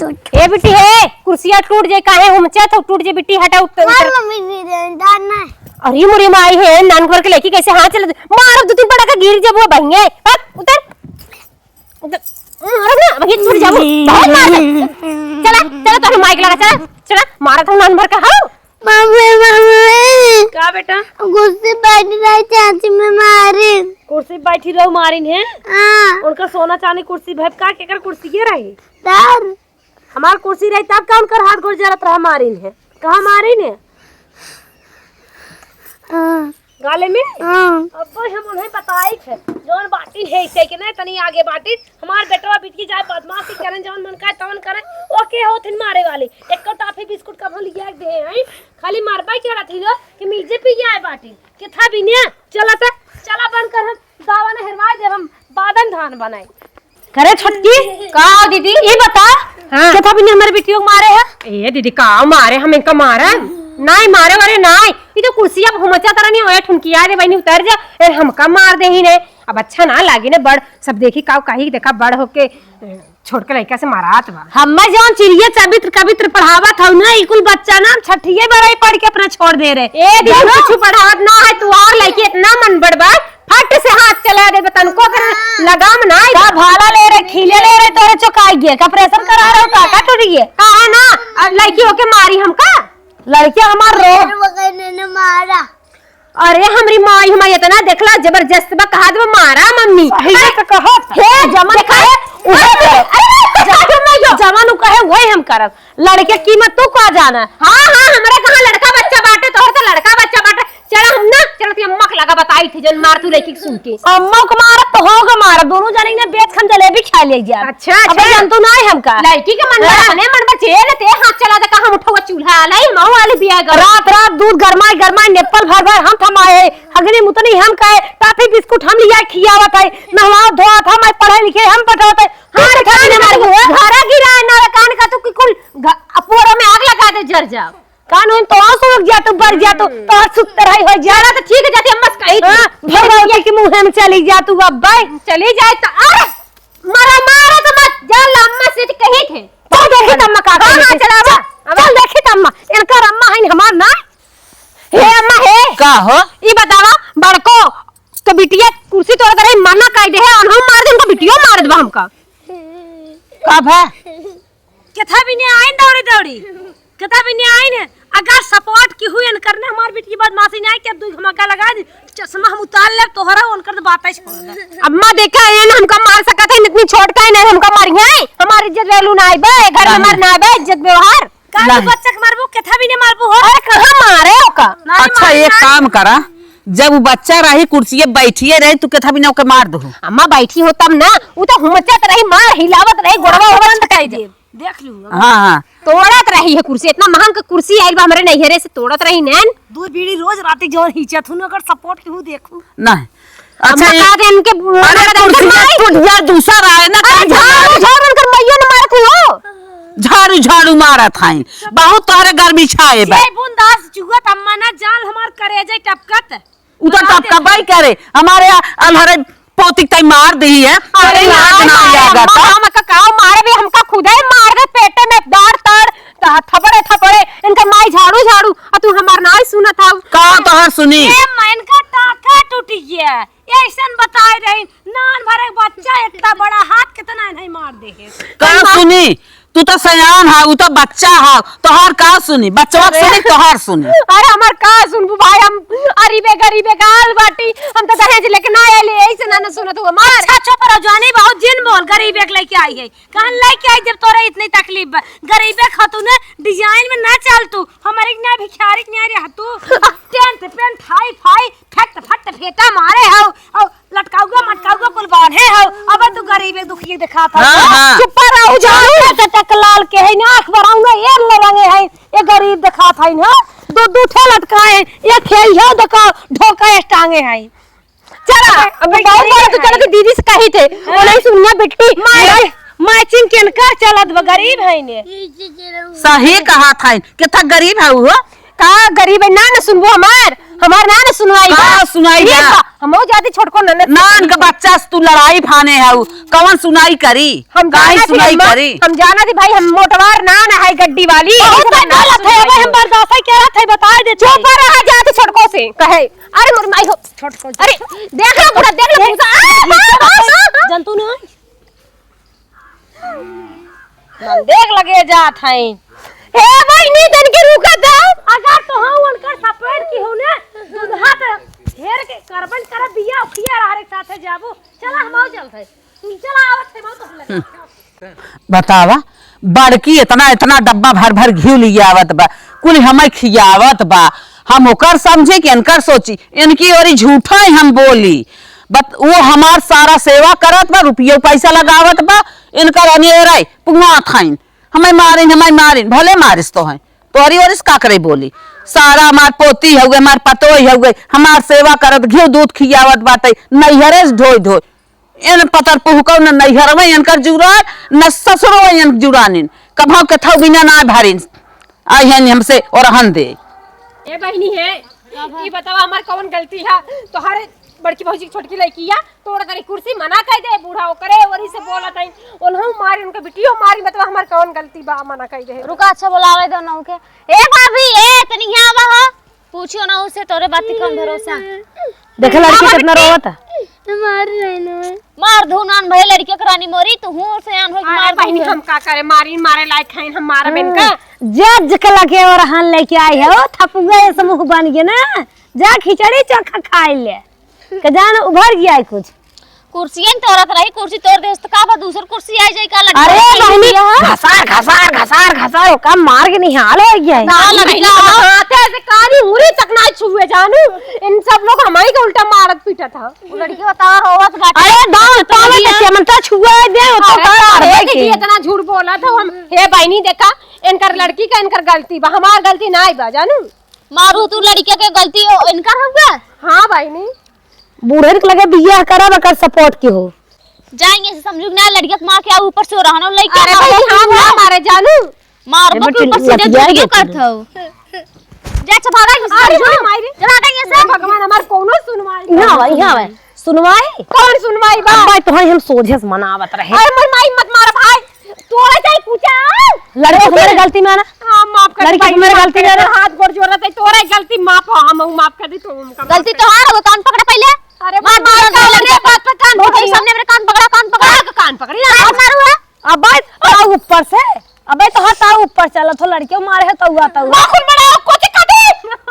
ए बिटी है कुर्सियां टूट जाए काहे हमचा तो टूट जाए बिटी हटा उतर मम्मी दाना अरे मोरी माई है नान घर के लेके कैसे हाथ चला मार दो तीन पड़ा का गिर जब वो भैया उतर उतर अरे ना भैया टूट जाओ बहुत मार चला चला तो माइक लगा चला चला मारा था नान भर का हां मम्मी का बेटा कुर्सी बैठी रही चाची में मारी कुर्सी बैठी रहो मारिन है हां उनका सोना चांदी कुर्सी भाई का केकर कुर्सी ये रही तार हमार कुर्सी रही तब का उनकर हाथ गोड़ जरत रहा मारिन है कहां मारिन है गाले में अब हम उन्हें बताई थे जौन बाटी है इसे के नहीं तनी आगे बाटी हमार बेटवा बिटकी जाए बदमाशी करन जौन मन का तवन करे ओके होथिन मारे वाली एक को टॉफी बिस्कुट का लिया दे हैं खाली मारबा के रथी लो कि मिलजे पी जाए बाटी के था बिना चला त चला बंद कर हम दावा ने हरवा दे हम बादन धान बनाए करे छोटकी का दीदी ये बता हां के था बिना हमारे बिटियों मारे है ए दीदी का मारे हम इनका मारा नहीं मारे वाले नहीं ये तो कुर्सियां घुमचा तरह नहीं होया ठुनकिया रे बहनी उतर जा ए हमका मार दे ही ने अब अच्छा ना लागे ने बड़ सब देखी काऊ काहे देखा बड़ होके छोड़ के लड़का से मारात बा हम्मा जौन चिड़िया चबित्र कवित्र पढ़ावत हौ ना इकुल बच्चा ना छठिए बड़ाई पढ़ के अपना छोड़ दे रे ए दिन कुछ पढ़ावत ना है तू और लड़की इतना मन बड़बा फट से हाथ चला दे बतन को कर लगाम ना का भाला ले रे खिले ले रे तोरे चुकाई गे का प्रेशर करा रहा का टूट गए का है ना लड़की होके मारी हमका लड़कियां हमार रो वगैरह ने मारा अरे हमरी माई हमारी इतना देखला जबरदस्त बा कहा दे मारा मम्मी ये तो कहत हे जमन कहे जवान कहे वही हम करब लड़के कीमत तू का जाना हां हां हमरा कहां लड़का बच्चा बाटे तोहर तो लड़का बच्चा बाटे चला हम ना चल ती अम्मा के लगा बताई थी जन मार तू लड़की सुन के अम्मा को मारत तो होगा मारा दोनों जानी ने बेच खन जलेबी खा ले जा अच्छा अब जन तो नहीं हमका लड़की के मन बने मन बचे न ते हाथ चला दे कहां उठवा चूल्हा लाई मां वाले बिया कर रात रात दूध गरमाई नेपल भर भर हम थमाए हगनी मुतनी हम कहे टाफी बिस्कुट हम लिया खियावत है नहवा धोआ था मैं पढ़े लिखे हम पढ़ावत है हां खाने ने मार के घरा गिरा ना कान का तू कुल अपोरा में आग लगा दे जर जाओ कानून तो सुलग जा तो बर जा तो तोहर सुतर है हो जाला तो ठीक है जाती अम्मा कही भगवान के मुंह में चली जा तू अब भाई चली जाए तो अरे मारा मारा तो मत जा अम्मा से कही थे तो देखी तम्मा का हां चला चल देखी तम्मा इनका अम्मा है हमार ना हे अम्मा हे का हो ई बतावा बड़को तो बिटिया कुर्सी तोड़ करे मना काई दे है और हम मार दे हमको बिटियो मार दे हमका कब है कथा भी नहीं आइन दौड़ी दौड़ी कथा भी नहीं आइन अगर सपोर्ट की हुई न करने हमार बेटी बदमाशी नहीं के दू धमाका लगा दे चश्मा हम उतार ले तोहरा उनकर बात है छोड़ अम्मा देखा है ना हमका मार सकत है इतनी छोट का नहीं हमका मारिए हमारी इज्जत वैल्यू ना आए बे घर में मार ना आए इज्जत व्यवहार का बच्चा के मारबो कथा भी नहीं मारबो हो अरे कहां मारे ओका अच्छा एक काम करा जब वो बच्चा रही कुर्सी बैठिए रहे तू कथा भी ना ओके मार दो अम्मा बैठी हो तब ना वो तो हुमचत रही मार हिलावत रही गोड़वा बंद कर दे देख लू हाँ तोड़त रही है कुर्सी इतना महंगा कुर्सी आइल बा हमरे नैहरे से तोड़त रही नैन दूध बीड़ी रोज राती जो हिचत हूं अगर सपोर्ट की हूं देखू नहीं अच्छा अच्छा का दे इनके टूट गया दूसरा है ना झाड़ू कर मैयो ने मारत हो झाड़ू झाड़ू मारा था बहुत तोहरे गर्मी छाए बा जय बुंदास जुगत अम्मा ना जान हमार करेजे टपकत उधर टपका बाई करे हमारे अलहरे पोतिक तई मार दी है अरे लाज ना आएगा तो हम का काव मारे भी हमका खुद ही मार दे पेटे में दार तड़ थपड़े थपड़े इनका माई झाड़ू झाड़ू और तू हमार नाई सुना था का तोहर सुनी ए मन का टाका टूट गया ऐसन बताई रही नान भरे बच्चा इतना बड़ा हाथ कितना नहीं मार दे है का सुनी तू तो सयान है वो तो बच्चा है तोहर का सुनी बच्चा सुनी तोहर सुनी अरे हमार का सुनबू भाई हम गरीबे गाल बाटी हम तो दहेज लेके ना आइले ऐसे ना सुनत हुआ मार अच्छा चुप रहो जानी बहुत जिन बोल गरीब एक लेके आई है कहां लेके आई जब तोरे इतनी तकलीफ गरीबे खतू ने डिजाइन में ना चल तू हमारी ना भिखारी नहीं रह तू टेंट पेंट हाई फाई फट फट फेटा मारे हो और लटकाऊगा मटकाऊगा कुल बांधे हो अब तू गरीब दुखी दिखा था चुप रहो जाओ तक लाल के है ना आंख भराऊंगा ये लगे है ये गरीब दिखा था ना दो ठे लटकाए ये खेई है देखो ढोका टांगे है चला अब बहुत बड़ा तो चलो कि दीदी से कही थे वो नहीं सुनिया बिट्टी मैचिंग केनका चलत गरीब है ने सही कहा था कितना गरीब है वो का गरीब है ना सुनबो हमार ना सुनवाई का सुनाई बा? हम जाती छोटको ननद नान का बच्चा से तू लड़ाई फाने है कौन सुनाई करी हम काहे सुनाई करी हम जाना थी भाई, हम मोटवार ना है गड्डी वाली बहुत गलत है, अब हम बर्दाश्त ही क्या थे बता दे। चुप रहा जाते छोटको से कहे अरे मोर माई हो छोटको, अरे देख लो पूरा देख लो जंतु न मन देख लगे जात है। ए भाई नी तन के रुका था अगर तो हां उनका सपेट की हो ने दूधा पे घेर के करबन कर दिया उखिया रहा रे साथे जाबो। चला हम आओ चलते तू चला आवत थे मौत लगे। बतावा बड़की इतना इतना डब्बा भर भर घी लिया आवत बा, कुल हमें खियावत बा, हम ओकर समझे कि इनकर सोची इनकी और झूठा ही हम बोली बट वो हमार सारा सेवा करत बा, रुपये पैसा लगावत बा, इनकर अनेराई पुंगा खाइन हमें मारिन भले मारिस तो है तोरी और का करे बोली सारा हमार पोती हो गए हमार पतोई हो गई हमार सेवा करत घी दूध खियावत बाटे नैहरे से ढोई ढोई इन पतर पुहको न नैहर में इनकर जुरान न ससुरो इन जुरानिन कभौ के थौ बिना ना भारिन आई है हमसे और हन दे। ए बहनी है ये बतावा हमार कौन गलती है? तोहारे बड़की भौजी छोटकी लड़की है तोड़ करी कुर्सी मना कर दे बूढ़ा करे वरी से बोलत है उन्हों मारी उनके बिटियो मारी, मतलब हमार कौन गलती बा मना कर दे। रुका अच्छा बुलावे दो नौ के। ए भाभी ए तनी यहां आवा हो, पूछियो ना उसे तोरे बात कम भरोसा। देख लड़की कितना रोवत है। मार रहना मार धुनान भई लड़के करानी मोरी तू हूं से आन हो मार बहनी हम का करे मारी मारे लायक खाइन हम मारा बेन का जज कला के और हां लेके आई है ओ थपुगा समूह बन गए ना, जा खिचड़ी चोखा खाई ले के जान उभर गया कुछ कुर्सियां तोरत रही कुर्सी तोड़ दे तो का बा दूसर कुर्सी आ जाई का लग अरे बहनी घसार का मार के निहाल हो गया है। ना लड़का हाथे से कानी मुरी तक ना छुए जानू इन सब लोग हमारी के उल्टा मारत पीटा था। लड़की बता रोवत गाटे अरे दाल पावे के चमनता छुआ दे तो अरे कि इतना झूठ बोला था हम। हे बहनी देखा इनकर लड़की का इनकर गलती बा, हमार गलती ना बा जानू। मारू तू लड़के के गलती हो इनकर होगा। हां बहनी बूढ़े के लगे बियाह करब कर सपोर्ट की हो जाएंगे से समझू ना लड़के मां के ऊपर से रहनो लइके अरे भाई हम ना मारे जानू मार बक ऊपर सीधे वीडियो करत हो जा छभागा अरे मारी जरा कहीं से भगवान हमार कोनो सुनवाई यहां आवे सुनवाई कौन सुनवाई बा? भाई तो हम सोझे से मनावत रहे। अरे मोर माई मत मार भाई तोरा जाई पूछा लड़के तुम्हारे गलती में ना हां माफ कर लड़की तुम्हारी गलती है है। हाथ गोड़ जोड़त है तोरा गलती माफ हम माफ कर दी तो उनका गलती तो हार हो कान पकड़ पहले अरे मार मार मार लड़के बात पे कान पकड़ सामने मेरे कान पकड़ा कान पकड़ी ना मारू है अब भाई ताऊ ऊपर से अबे तो ताऊ ऊपर चलत हो लड़के मारे है तौआ तौआ बाखुल बड़ा कोची काटे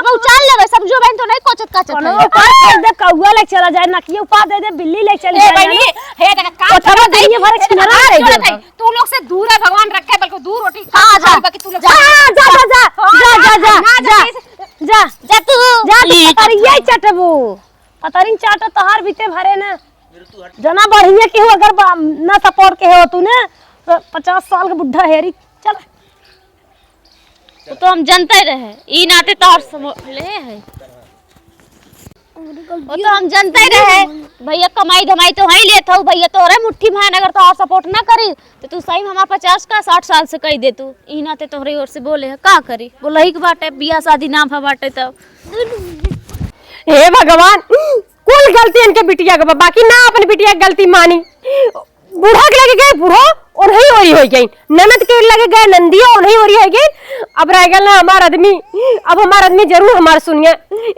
अब उचाल लेवे समझो बहन तो नहीं कोचत काचत कोनो है ऊपर कर दे कौआ ले चला जाए नकिए ऊपर दे दे बिल्ली ले चली ए जाए बहनी हे देख कान थोड़ा दइए भर छिनरा रह गया तू लोग से दूर है भगवान रखे बल्कि दूर रोटी हाँ, जा। बाकी तू लोग जा जा जा जा जा जा जा जा जा तू जा पतरिया चटबू पतरिन चाट तोहार बीते भरे ना जना बढ़िया के हो अगर ना सपोर्ट के हो तू ने 50 साल का बुढ़ा हेरी चल तो हम जनते रहे ई नाते तोहर ले है वो तो हम जनते रहे भैया कमाई धमाई तो वही लेत हो भैया तोरे मुट्ठी भान अगर तोहर सपोर्ट ना करी तो तू सही में हमारा 50 का 60 साल से कह दे तू ई नाते तोहरे ओर से बोले है का करी बोलही के बाटे बियाह शादी ना भा बाटे तब हे भगवान कुल गलती इनके बिटिया के बाकी ना अपनी बिटिया की गलती मानी। बूढ़ा के लगे गए बूढ़ो और नहीं ओरी हो गई, ननद के लगे गए नंदियो और नहीं ओरी हो गई। अब रह गया ना हमारा आदमी, अब हमारा आदमी जरूर हमारा सुनिए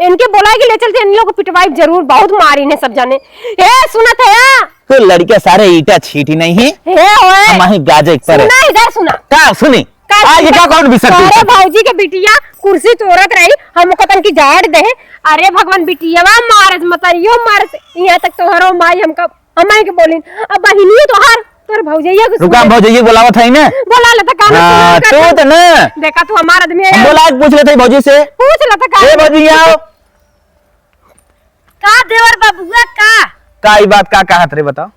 इनके बोलाएगी ले चलते इन लोग को पिटवाई जरूर बहुत मारी ने सब जाने। हे सुनत है तो लड़के सारे ईटा छीटी नहीं है हे ओए हमारी गाजे पर सुना इधर सुना का सुनी आज का कौन भी सकती अरे भाऊजी के बिटिया कुर्सी तोड़त रही हम कतन की झाड़ दे। अरे भगवान बिटिया मारस मतरियो मारस यहाँ तक तो हरो माई हमका हमाई के बोलिन अब बहिनी तो हार तोर भौजैया को रुका भौजी बोलावत है ना बोला ले त कान हां तो ना देखा तू हमारा आदमी हम बोला पूछ लेते भौजी से पूछ ले त कान ए भौजी आओ का देवर बाबूआ का ई बात का कहत रे बताओ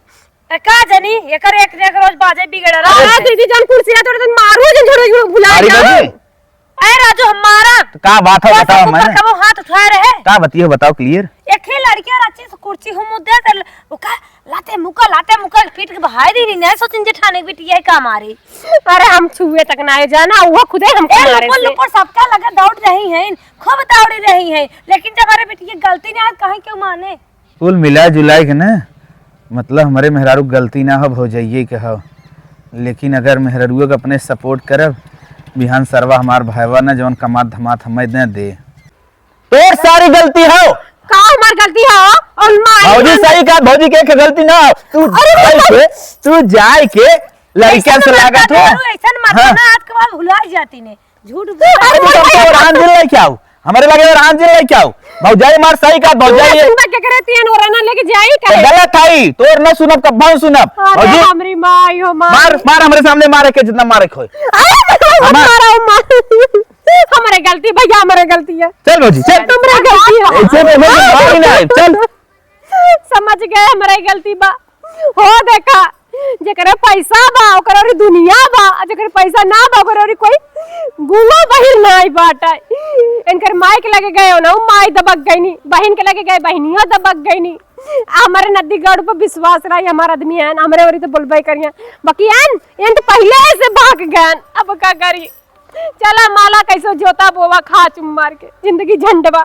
का जनी एकर एक रोज बाजे बिगड़ रहा अरे दीदी जान कुर्सी ना तोड़ तो मारू जन छोड़ भुला अरे जा भौजी अरे राजू हमारा का बात है बताओ ऊपर मैंने कबो हाथ उठाए रहे का बतियो बताओ क्लियर। एक ही लड़की और अच्छी से कुर्सी हम मुद्दे से ओका लाते मुका पीट के बहाई दी नहीं सोचिन जेठाने की बेटी है का मारी। अरे हम छुए तक ना जाना वो खुदे हमको मारे से लुपर सबका लगा दौड़ रही हैं खूब दौड़ी रही हैं लेकिन जब हमारे बेटी की गलती ना कहीं क्यों माने। कुल मिला जुला के ना मतलब हमारे मेहरारू गलती ना हो जाइए के हो, लेकिन अगर मेहरारू के अपने सपोर्ट करब बिहान सरवा हमार भाईवा ना जवन कमात धमात हमें न दे तोर सारी गलती हो का हमार गलती है और भौजी सही का भौजी के गलती ना हो। तू जाए के लड़कियां से लागत हो ऐसा मत ना आज के बाद भुला जाती ने झूठ क्या हो हमारे लगे रान जिले क्या हो भौजाई मार सही का भौजाई क्या करे तीन और ना लेके जाई करे गलत आई तोर न सुनब कब भाव सुनब अरे हमरी माई हो मार मार हमारे सामने मारे के जितना मारे खोए हमारे गलती भैया हमारे गलती है चल भौजी चल तुम्हारी गलती है ऐसे में मारी ना चल समझ गए हमारी गलती बा हो देखा जेकरे पैसा बा ओकर और दुनिया बा जेकर पैसा ना बा ओकर और कोई गुआ बहिन नहीं बाटा इनकर माई के लगे गए ना माई दबक गई नी बहन के लगे गए बहनिया दबक गई नी हमारे नदी गढ़ पर विश्वास रहा हमारा आदमी है हमारे और तो बोलबे करिए बाकी एन तो पहले से भाग गए अब का करी चला माला कैसे जोता बोवा खा चुम मार के जिंदगी झंडवा।